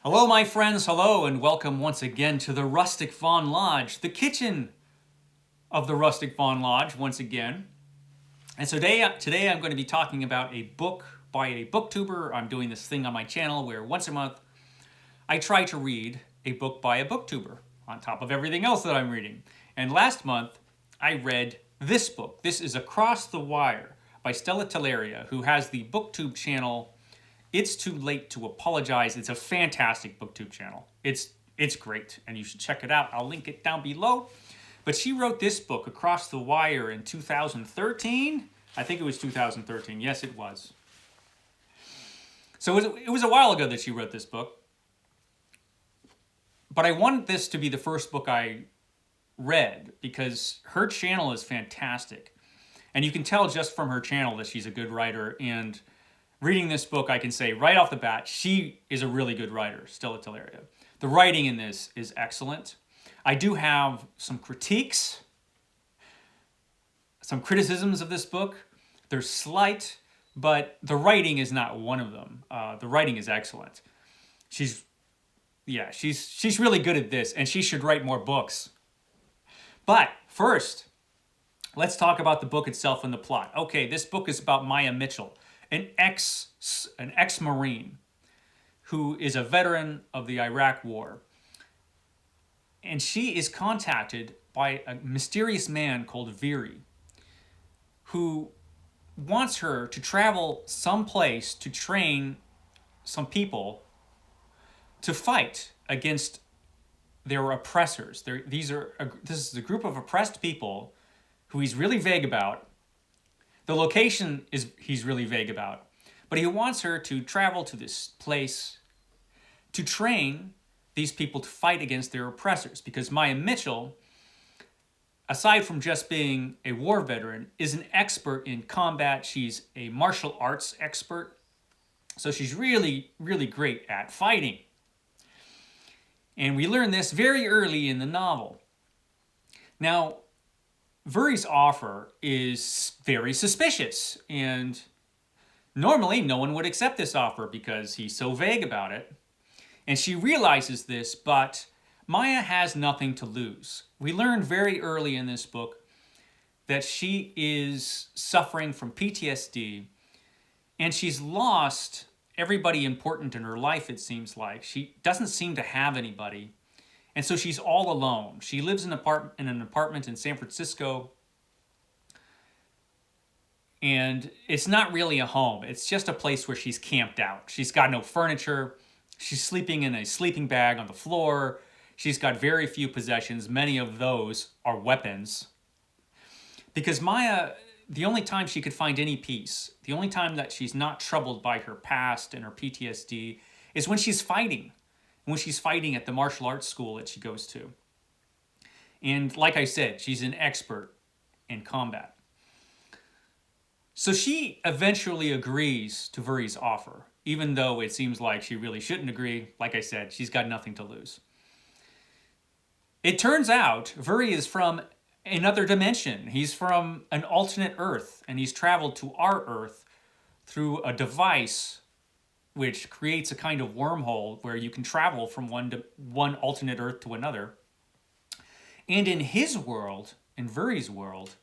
Hello, my friends. Hello, and welcome once again to the Rustic Fawn Lodge, the kitchen of the Rustic Fawn Lodge, once again. And so today I'm going to be talking about a book by a booktuber. I'm doing this thing on my channel where once a month I try to read a book by a booktuber on top of everything else that I'm reading. And last month I read this book. This is Across the Wire by Stella Telleria, who has the booktube channel It's Too Late to Apologize. It's a fantastic booktube channel. It's great, and you should check it out. I'll link it down below. But she wrote this book, Across the Wire, in 2013. I think it was 2013. Yes, it was. So it was a while ago that she wrote this book. But I wanted this to be the first book I read because her channel is fantastic. And you can tell just from her channel that she's a good writer. And reading this book, I can say right off the bat, she is a really good writer, Stella Telleria. The writing in this is excellent. I do have some critiques, some criticisms of this book. They're slight, but the writing is not one of them. The writing is excellent. She's really good at this, and she should write more books. But first, let's talk about the book itself and the plot. Okay, this book is about Maya Mitchell, an ex-Marine who is a veteran of the Iraq War. And she is contacted by a mysterious man called Veery, who wants her to travel someplace to train some people to fight against their oppressors. This is a group of oppressed people who he's really vague about. The location he's really vague about. But he wants her to travel to this place to train these people to fight against their oppressors. Because Maya Mitchell, aside from just being a war veteran, is an expert in combat. She's a martial arts expert. So she's really, really great at fighting. And we learn this very early in the novel. Now, Veery's offer is very suspicious, and normally no one would accept this offer because he's so vague about it. And she realizes this, but Maya has nothing to lose. We learn very early in this book that she is suffering from PTSD, and she's lost everybody important in her life, it seems like. She doesn't seem to have anybody. And so she's all alone. She lives in an apartment in San Francisco. And it's not really a home. It's just a place where she's camped out. She's got no furniture. She's sleeping in a sleeping bag on the floor. She's got very few possessions. Many of those are weapons. Because Maya, the only time she could find any peace, the only time that she's not troubled by her past and her PTSD is when she's fighting. When she's fighting at the martial arts school that she goes to. And like I said, she's an expert in combat. So she eventually agrees to Veery's offer, even though it seems like she really shouldn't agree. Like I said, she's got nothing to lose. It turns out Veery is from another dimension. He's from an alternate Earth, and he's traveled to our Earth through a device which creates a kind of wormhole where you can travel from one alternate Earth to another. And in his world, in Veery's world,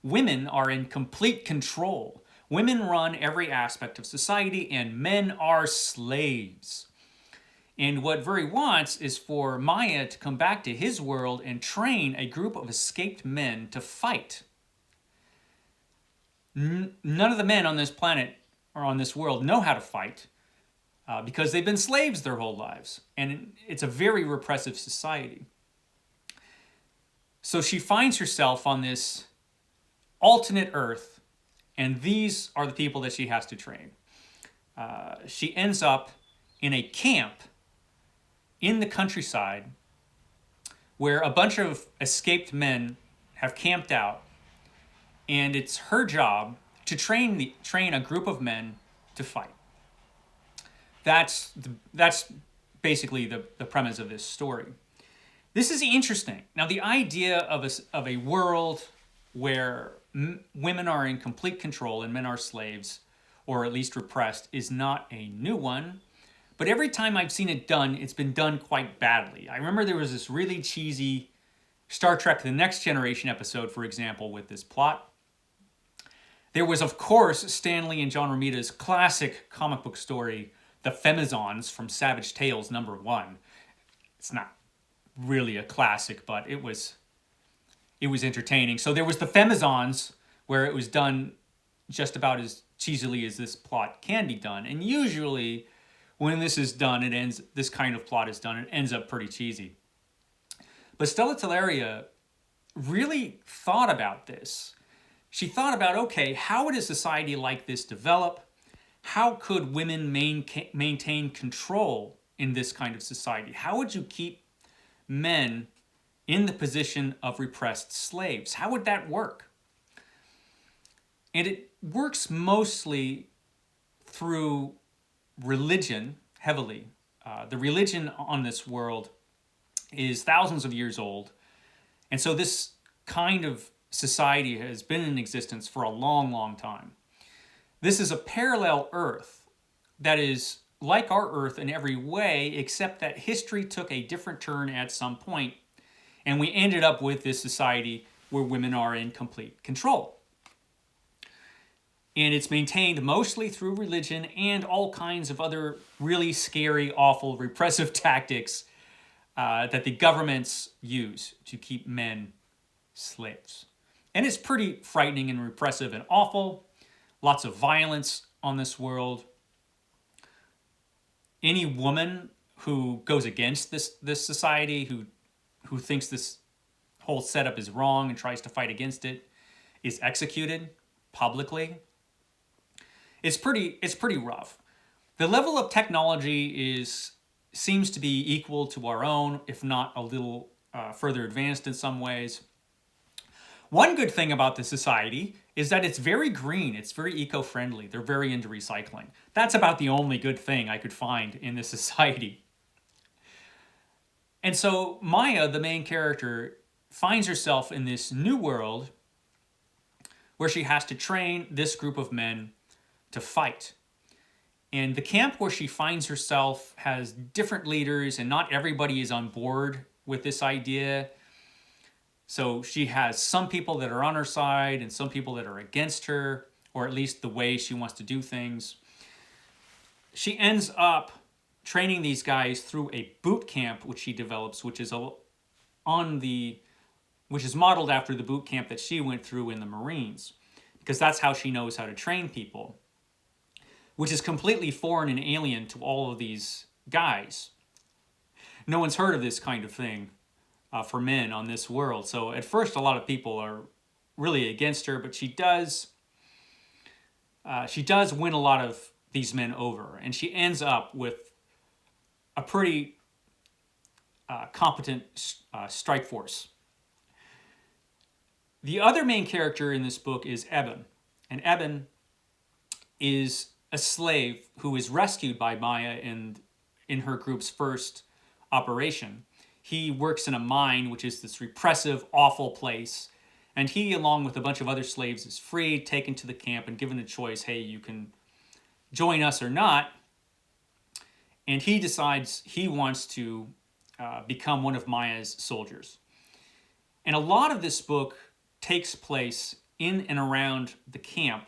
women are in complete control. Women run every aspect of society, and men are slaves. And what Veery wants is for Maya to come back to his world and train a group of escaped men to fight. None of the men on this planet or on this world know how to fight. Because they've been slaves their whole lives. And it's a very repressive society. So she finds herself on this alternate Earth, and these are the people that she has to train. She ends up in a camp in the countryside where a bunch of escaped men have camped out, and it's her job to train a group of men to fight. That's basically the premise of this story. This is interesting. Now, the idea of a world where women are in complete control and men are slaves, or at least repressed, is not a new one. But every time I've seen it done, it's been done quite badly. I remember there was this really cheesy Star Trek The Next Generation episode, for example, with this plot. There was, of course, Stanley and John Romita's classic comic book story, The Femizons from Savage Tales #1. It's not really a classic, but it was entertaining. So there was The Femizons, where it was done just about as cheesily as this plot can be done. And usually, when this is done, this kind of plot is done, it ends up pretty cheesy. But Stella Telleria really thought about this. She thought about, okay, how would a society like this develop? How could women maintain control in this kind of society? How would you keep men in the position of repressed slaves? How would that work? And it works mostly through religion, heavily. The religion on this world is thousands of years old. And so this kind of society has been in existence for a long, long time. This is a parallel Earth that is like our Earth in every way, except that history took a different turn at some point, and we ended up with this society where women are in complete control. And it's maintained mostly through religion and all kinds of other really scary, awful, repressive tactics that the governments use to keep men slaves. And it's pretty frightening and repressive and awful. Lots of violence on this world. Any woman who goes against this society, who thinks this whole setup is wrong and tries to fight against it, is executed publicly. It's pretty rough. The level of technology seems to be equal to our own, if not a little further advanced in some ways. One good thing about the society is that it's very green. It's very eco-friendly. They're very into recycling. That's about the only good thing I could find in this society. And so Maya, the main character, finds herself in this new world where she has to train this group of men to fight. And the camp where she finds herself has different leaders, and not everybody is on board with this idea. So she has some people that are on her side and some people that are against her, or at least the way she wants to do things. She ends up training these guys through a boot camp which she develops, which is modeled after the boot camp that she went through in the Marines, because that's how she knows how to train people, which is completely foreign and alien to all of these guys. No one's heard of this kind of thing for men on this world. So at first, a lot of people are really against her, but she does win a lot of these men over, and she ends up with a pretty competent strike force. The other main character in this book is Eben, and Eben is a slave who is rescued by Maya in her group's first operation. He works in a mine, which is this repressive, awful place. And he, along with a bunch of other slaves, is freed, taken to the camp, and given a choice, hey, you can join us or not. And he decides he wants to become one of Maya's soldiers. And a lot of this book takes place in and around the camp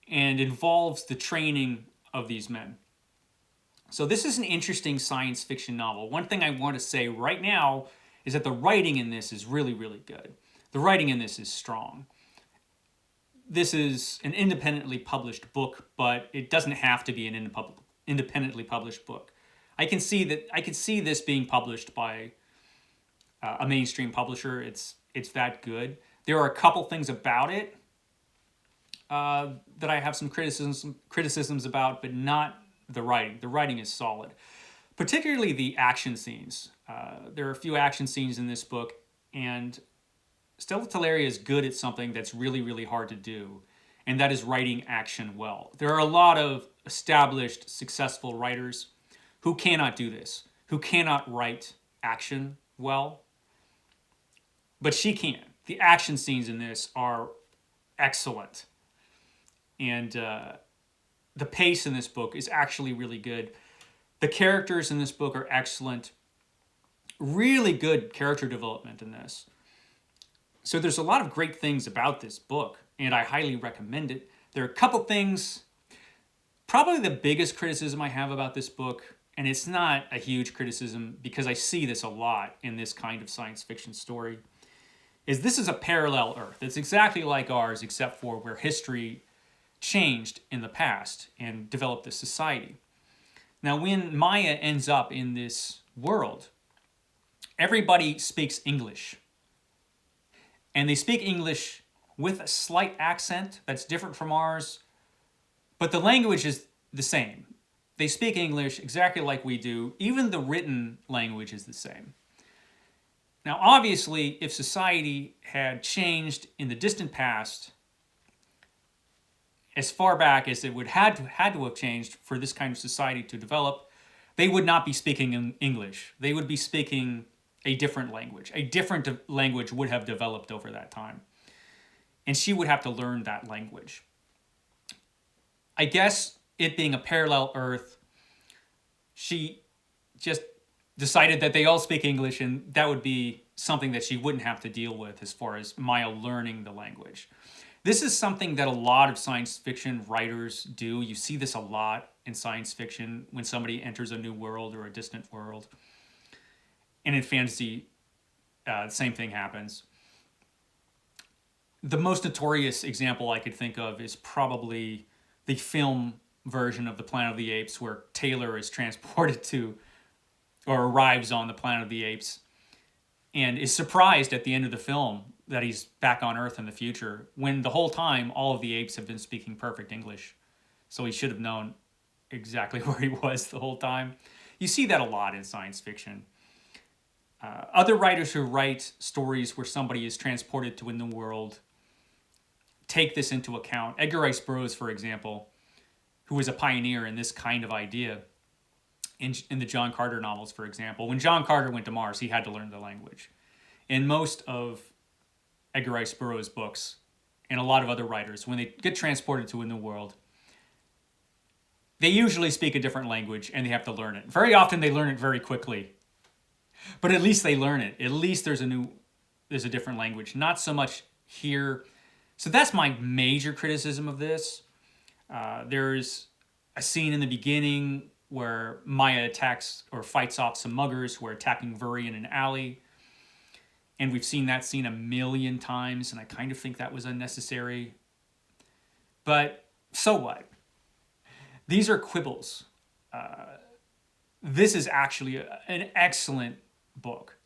and involves the training of these men. So this is an interesting science fiction novel. One thing I want to say right now is that the writing in this is really, really good. The writing in this is strong. This is an independently published book, but it doesn't have to be an independently published book. I can see this being published by a mainstream publisher. It's that good. There are a couple things about it that I have some criticisms about, but not the writing. The writing is solid, particularly the action scenes. There are a few action scenes in this book, and Stella Telleria is good at something that's really, really hard to do, and that is writing action well. There are a lot of established, successful writers who cannot do this, who cannot write action well, but she can. The action scenes in this are excellent, and the pace in this book is actually really good. The characters in this book are excellent. Really good character development in this. So there's a lot of great things about this book, and I highly recommend it. There are a couple things, probably the biggest criticism I have about this book, and it's not a huge criticism because I see this a lot in this kind of science fiction story, is this is a parallel Earth. It's exactly like ours, except for where history changed in the past and developed this society. Now, when Maya ends up in this world, everybody speaks English. And they speak English with a slight accent that's different from ours, but the language is the same. They speak English exactly like we do. Even the written language is the same. Now, obviously, if society had changed in the distant past, as far back as it would had to have changed for this kind of society to develop, they would not be speaking in English. They would be speaking a different language. A different language would have developed over that time. And she would have to learn that language. I guess it being a parallel Earth, she just decided that they all speak English, and that would be something that she wouldn't have to deal with as far as Maya learning the language. This is something that a lot of science fiction writers do. You see this a lot in science fiction when somebody enters a new world or a distant world. And in fantasy, the same thing happens. The most notorious example I could think of is probably the film version of the Planet of the Apes, where Taylor is transported to or arrives on the Planet of the Apes and is surprised at the end of the film that he's back on Earth in the future, when the whole time all of the apes have been speaking perfect English. So he should have known exactly where he was the whole time. You see that a lot in science fiction. Other writers who write stories where somebody is transported to a new world take this into account. Edgar Rice Burroughs, for example, who was a pioneer in this kind of idea in the John Carter novels, for example. When John Carter went to Mars, he had to learn the language. In most of Edgar Rice Burroughs' books, and a lot of other writers, when they get transported to a new world, they usually speak a different language and they have to learn it. Very often they learn it very quickly, but at least they learn it. At least there's a different language. Not so much here. So that's my major criticism of this. There's a scene in the beginning where Maya attacks or fights off some muggers who are attacking Vuri in an alley. And we've seen that scene a million times, and I kind of think that was unnecessary. But so what? These are quibbles. This is actually an excellent book.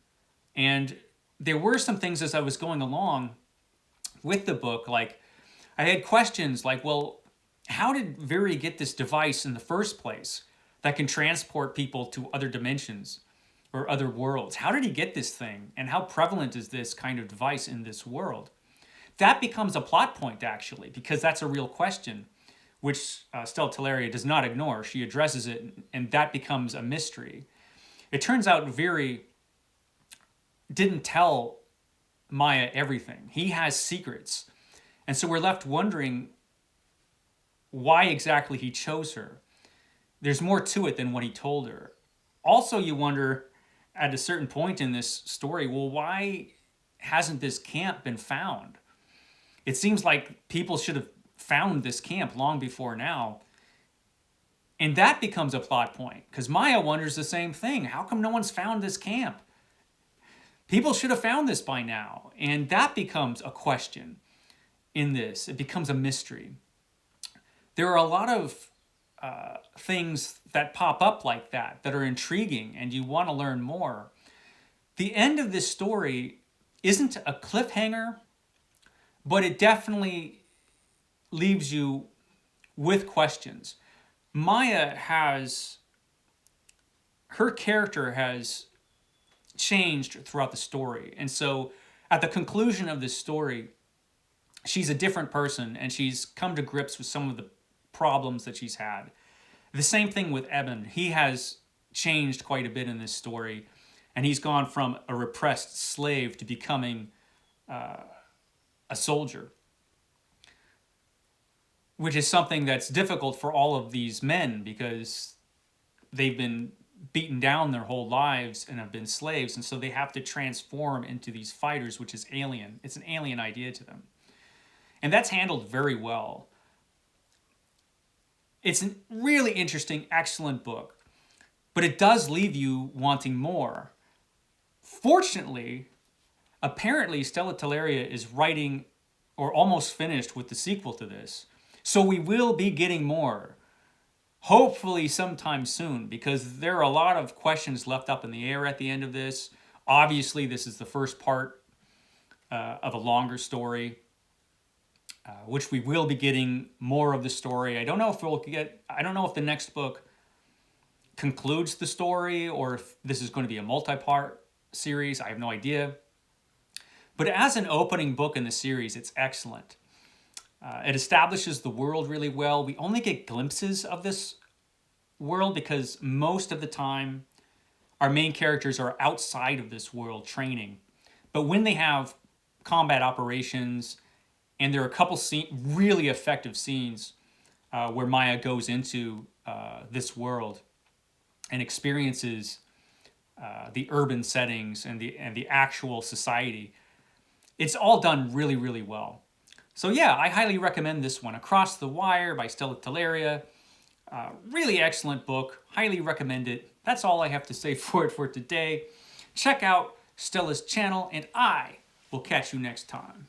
And there were some things as I was going along with the book, like I had questions like, well, how did Viri get this device in the first place that can transport people to other dimensions or other worlds? How did he get this thing? And how prevalent is this kind of device in this world? That becomes a plot point, actually, because that's a real question, which Stella Telleria does not ignore. She addresses it, and that becomes a mystery. It turns out Viri didn't tell Maya everything. He has secrets. And so we're left wondering why exactly he chose her. There's more to it than what he told her. Also, you wonder, at a certain point in this story, well, why hasn't this camp been found? It seems like people should have found this camp long before now. And that becomes a plot point, because Maya wonders the same thing. How come no one's found this camp? People should have found this by now. And that becomes a question in this. It becomes a mystery. There are a lot of things that pop up like that are intriguing, and you want to learn more. The end of this story isn't a cliffhanger, but it definitely leaves you with questions. Her character has changed throughout the story. And so at the conclusion of this story, she's a different person, and she's come to grips with some of the problems that she's had. The same thing with Eben. He has changed quite a bit in this story, and he's gone from a repressed slave to becoming a soldier. which is something that's difficult for all of these men because they've been beaten down their whole lives and have been slaves, and so they have to transform into these fighters, which is alien. It's an alien idea to them. And that's handled very well. It's a really interesting, excellent book, but it does leave you wanting more. Fortunately, apparently Stella Telleria is writing or almost finished with the sequel to this. So we will be getting more. Hopefully sometime soon, because there are a lot of questions left up in the air at the end of this. Obviously, this is the first part of a longer story, which we will be getting more of the story. I don't know if the next book concludes the story or if this is going to be a multi-part series. I have no idea. But as an opening book in the series, it's excellent. It establishes the world really well. We only get glimpses of this world because most of the time our main characters are outside of this world training. But when they have combat operations, and there are a couple really effective scenes where Maya goes into this world and experiences the urban settings and the actual society. It's all done really, really well. So yeah, I highly recommend this one. Across the Wire by Stella Telleria. Really excellent book. Highly recommend it. That's all I have to say for today. Check out Stella's channel, and I will catch you next time.